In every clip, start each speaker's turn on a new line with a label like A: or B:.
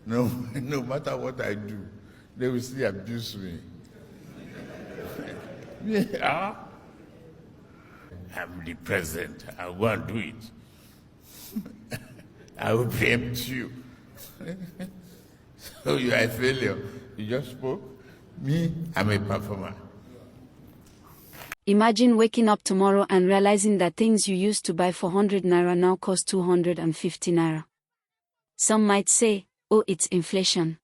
A: No, no matter what I do, they will still abuse me. Yeah. I'm the president. I'll go and do it. I will preempt you. So you are a failure. You just spoke. Me, I'm a performer.
B: Imagine waking up tomorrow and realizing that things you used to buy for 100 naira now cost 250 naira. Some might say, oh, it's inflation.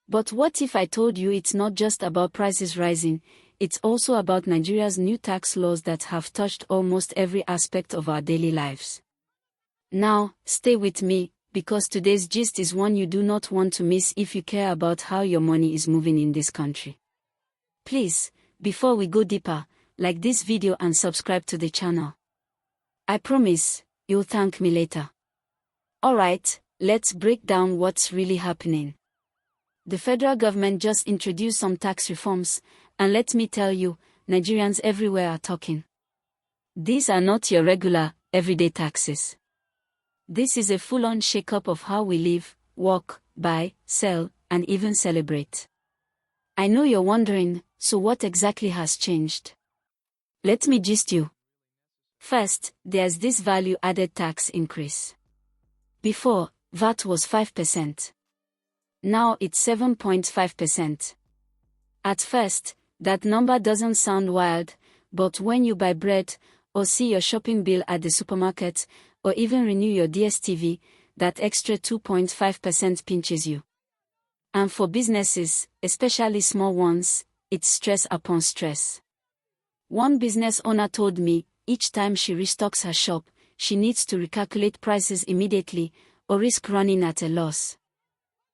B: But what if I told you it's not just about prices rising, it's also about Nigeria's new tax laws that have touched almost every aspect of our daily lives? Now, stay with me, because today's gist is one you do not want to miss if you care about how your money is moving in this country. Please, before we go deeper, like this video and subscribe to the channel. I promise, you'll thank me later. Alright, let's break down what's really happening. The federal government just introduced some tax reforms, and let me tell you, Nigerians everywhere are talking. These are not your regular, everyday taxes. This is a full-on shake-up of how we live, work, buy, sell, and even celebrate. I know you're wondering, so what exactly has changed? Let me gist you. First, there's this value-added tax increase. Before, VAT was 5%. Now it's 7.5%. At first, that number doesn't sound wild, but when you buy bread, or see your shopping bill at the supermarket, or even renew your DSTV, that extra 2.5% pinches you. And for businesses, especially small ones, it's stress upon stress. One business owner told me, each time she restocks her shop, she needs to recalculate prices immediately, or risk running at a loss.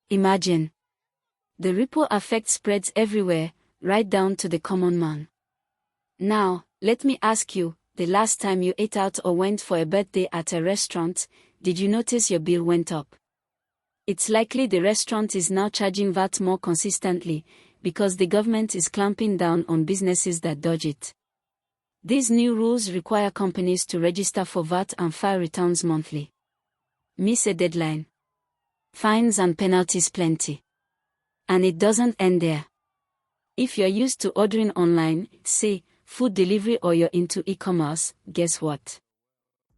B: Imagine. The ripple effect spreads everywhere, right down to the common man. Now, let me ask you, the last time you ate out or went for a birthday at a restaurant, did you notice your bill went up? It's likely the restaurant is now charging VAT more consistently, because the government is clamping down on businesses that dodge it. These new rules require companies to register for VAT and file returns monthly. Miss a deadline. Fines and penalties plenty. And it doesn't end there. If you're used to ordering online, say, food delivery, or you're into e-commerce, guess what?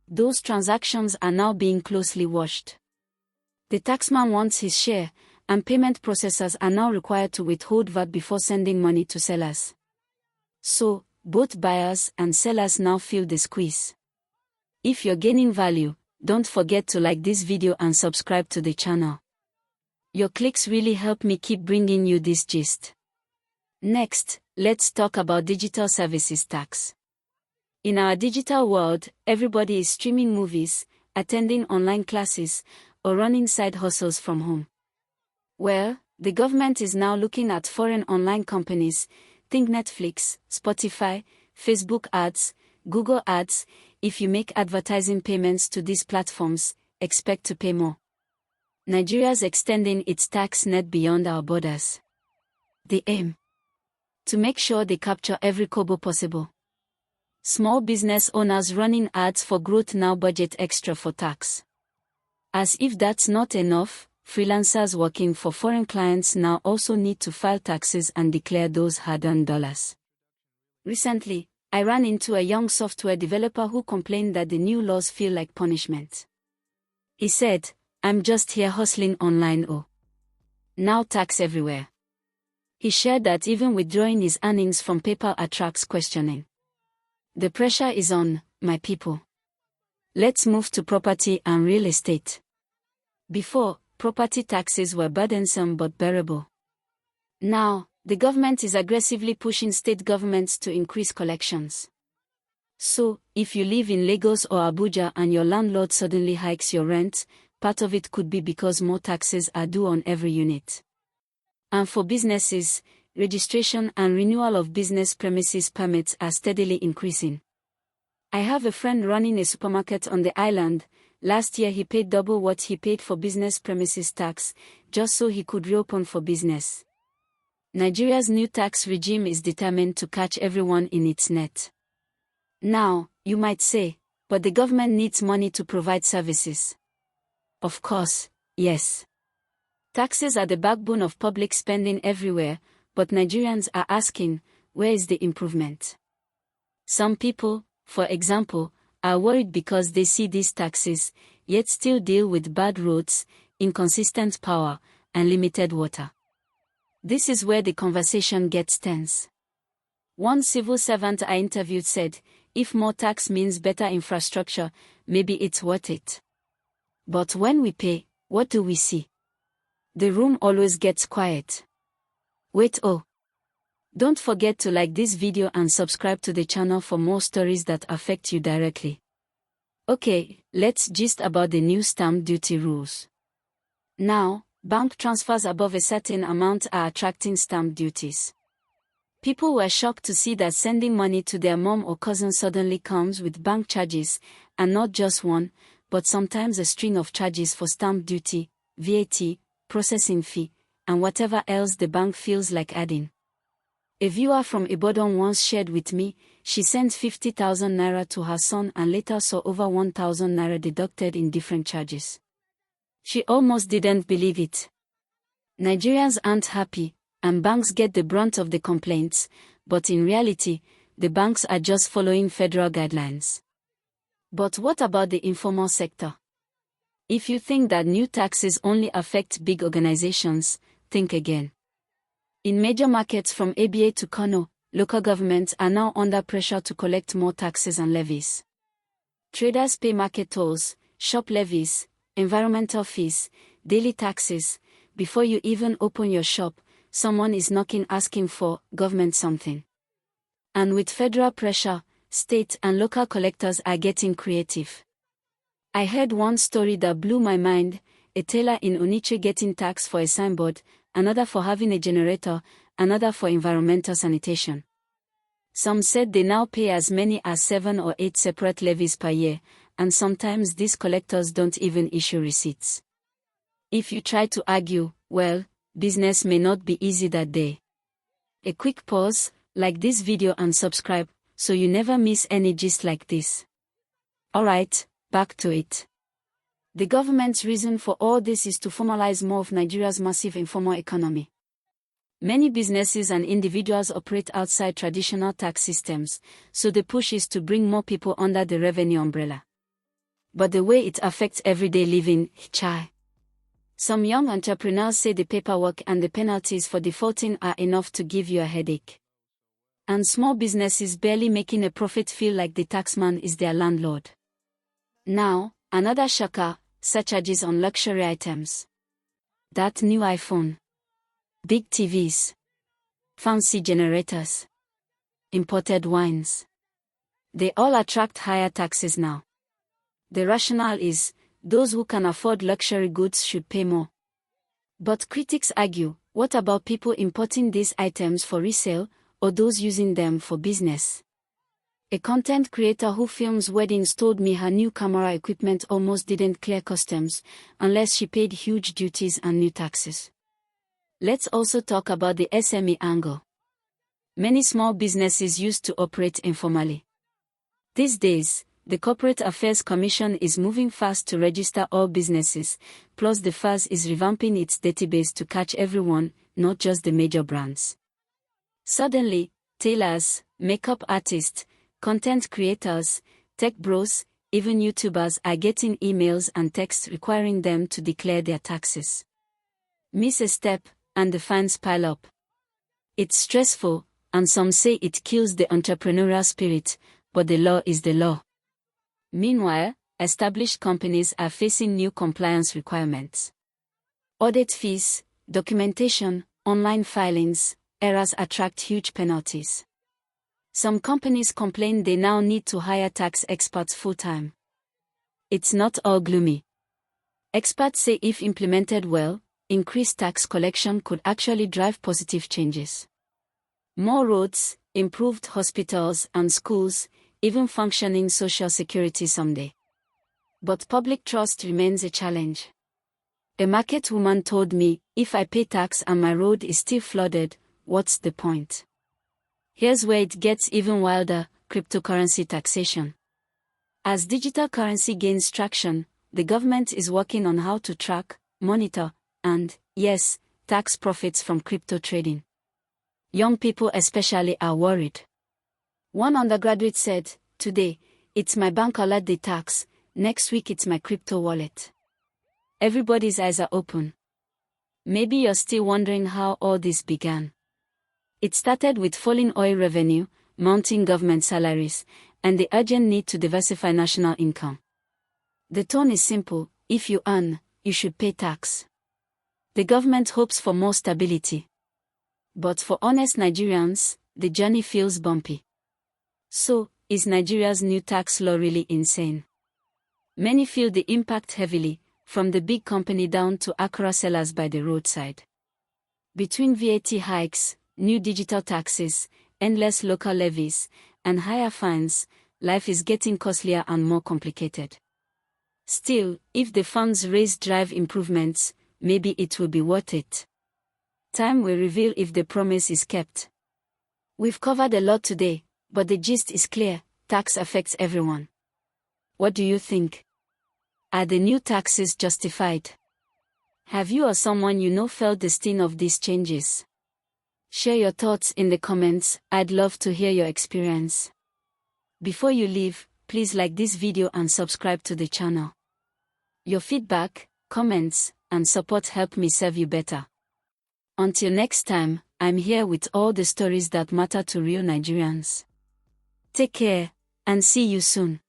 B: Those transactions are now being closely watched. The taxman wants his share, and payment processors are now required to withhold VAT before sending money to sellers. So, both buyers and sellers now feel the squeeze. If you're gaining value, don't forget to like this video and subscribe to the channel. Your clicks really help me keep bringing you this gist. Next, let's talk about digital services tax. In our digital world, everybody is streaming movies, attending online classes, or running side hustles from home. Well, the government is now looking at foreign online companies, think Netflix, Spotify, Facebook ads, Google ads. If you make advertising payments to these platforms, expect to pay more. Nigeria's extending its tax net beyond our borders. The aim? To make sure they capture every kobo possible. Small business owners running ads for growth now budget extra for tax. As if that's not enough, freelancers working for foreign clients now also need to file taxes and declare those hard-earned dollars. Recently, I ran into a young software developer who complained that the new laws feel like punishment. He said, "I'm just here hustling online, oh. Now tax everywhere." He shared that even withdrawing his earnings from PayPal attracts questioning. The pressure is on, my people. Let's move to property and real estate. Before, property taxes were burdensome but bearable. Now, the government is aggressively pushing state governments to increase collections. So, if you live in Lagos or Abuja and your landlord suddenly hikes your rent, part of it could be because more taxes are due on every unit. And for businesses, registration and renewal of business premises permits are steadily increasing. I have a friend running a supermarket on the island. Last year he paid double what he paid for business premises tax, just so he could reopen for business. Nigeria's new tax regime is determined to catch everyone in its net. Now, you might say, but the government needs money to provide services. Of course, yes. Taxes are the backbone of public spending everywhere, but Nigerians are asking, where is the improvement? Some people, for example, are worried because they see these taxes, yet still deal with bad roads, inconsistent power, and limited water. This is where the conversation gets tense. One civil servant I interviewed said, if more tax means better infrastructure, maybe it's worth it. But when we pay, what do we see? The room always gets quiet. Wait, oh. Don't forget to like this video and subscribe to the channel for more stories that affect you directly. Okay, let's gist about the new stamp duty rules. Now, bank transfers above a certain amount are attracting stamp duties. People were shocked to see that sending money to their mom or cousin suddenly comes with bank charges, and not just one, but sometimes a string of charges for stamp duty, VAT, processing fee, and whatever else the bank feels like adding. A viewer from Ibadan once shared with me, she sent 50,000 naira to her son and later saw over 1,000 naira deducted in different charges. She almost didn't believe it. Nigerians aren't happy, and banks get the brunt of the complaints, but in reality, the banks are just following federal guidelines. But what about the informal sector? If you think that new taxes only affect big organizations, think again. In major markets from ABA to Kano, local governments are now under pressure to collect more taxes and levies. Traders pay market tolls, shop levies, environmental fees, daily taxes. Before you even open your shop, someone is knocking asking for government something. And with federal pressure, state and local collectors are getting creative. I heard one story that blew my mind, a tailor in Onitsha getting taxed for a signboard, another for having a generator, another for environmental sanitation. Some said they now pay as many as 7 or 8 separate levies per year, and sometimes these collectors don't even issue receipts. If you try to argue, well, business may not be easy that day. A quick pause, like this video and subscribe, so you never miss any gist like this. Alright, back to it. The government's reason for all this is to formalize more of Nigeria's massive informal economy. Many businesses and individuals operate outside traditional tax systems, so the push is to bring more people under the revenue umbrella. But the way it affects everyday living, chai. Some young entrepreneurs say the paperwork and the penalties for defaulting are enough to give you a headache. And small businesses barely making a profit feel like the taxman is their landlord. Now, another shocker, surcharges on luxury items. That new iPhone. Big TVs. Fancy generators. Imported wines. They all attract higher taxes now. The rationale is, those who can afford luxury goods should pay more. But critics argue, what about people importing these items for resale, or those using them for business? A content creator who films weddings told me her new camera equipment almost didn't clear customs, unless she paid huge duties and new taxes. Let's also talk about the SME angle. Many small businesses used to operate informally. These days, the Corporate Affairs Commission is moving fast to register all businesses, plus the FAS is revamping its database to catch everyone, not just the major brands. Suddenly, tailors, makeup artists, content creators, tech bros, even YouTubers are getting emails and texts requiring them to declare their taxes. Miss a step, and the fines pile up. It's stressful, and some say it kills the entrepreneurial spirit, but the law is the law. Meanwhile, established companies are facing new compliance requirements. Audit fees, documentation, online filings, errors attract huge penalties. Some companies complain they now need to hire tax experts full-time. It's not all gloomy. Experts say if implemented well, increased tax collection could actually drive positive changes. More roads, improved hospitals and schools, even functioning social security someday. But public trust remains a challenge. A market woman told me, if I pay tax and my road is still flooded, what's the point? Here's where it gets even wilder, cryptocurrency taxation. As digital currency gains traction, the government is working on how to track, monitor, and Yes, tax profits from crypto trading. Young people especially are worried. One undergraduate said, "Today, it's my bank alert the tax, next week it's my crypto wallet." Everybody's eyes are open. Maybe you're still wondering how all this began. It started with falling oil revenue, mounting government salaries, and the urgent need to diversify national income. The tone is simple: if you earn, you should pay tax. The government hopes for more stability. But for honest Nigerians, the journey feels bumpy. So, is Nigeria's new tax law really insane? Many feel the impact heavily, from the big company down to Accra sellers by the roadside. Between VAT hikes, new digital taxes, endless local levies, and higher fines, life is getting costlier and more complicated. Still, if the funds raised drive improvements, maybe it will be worth it. Time will reveal if the promise is kept. We've covered a lot today, but the gist is clear: tax affects everyone. What do you think? Are the new taxes justified? Have you or someone you know felt the sting of these changes? Share your thoughts in the comments. I'd love to hear your experience. Before you leave, please like this video and subscribe to the channel. Your feedback, comments, and support help me serve you better. Until next time, I'm here with all the stories that matter to real Nigerians. Take care, and see you soon.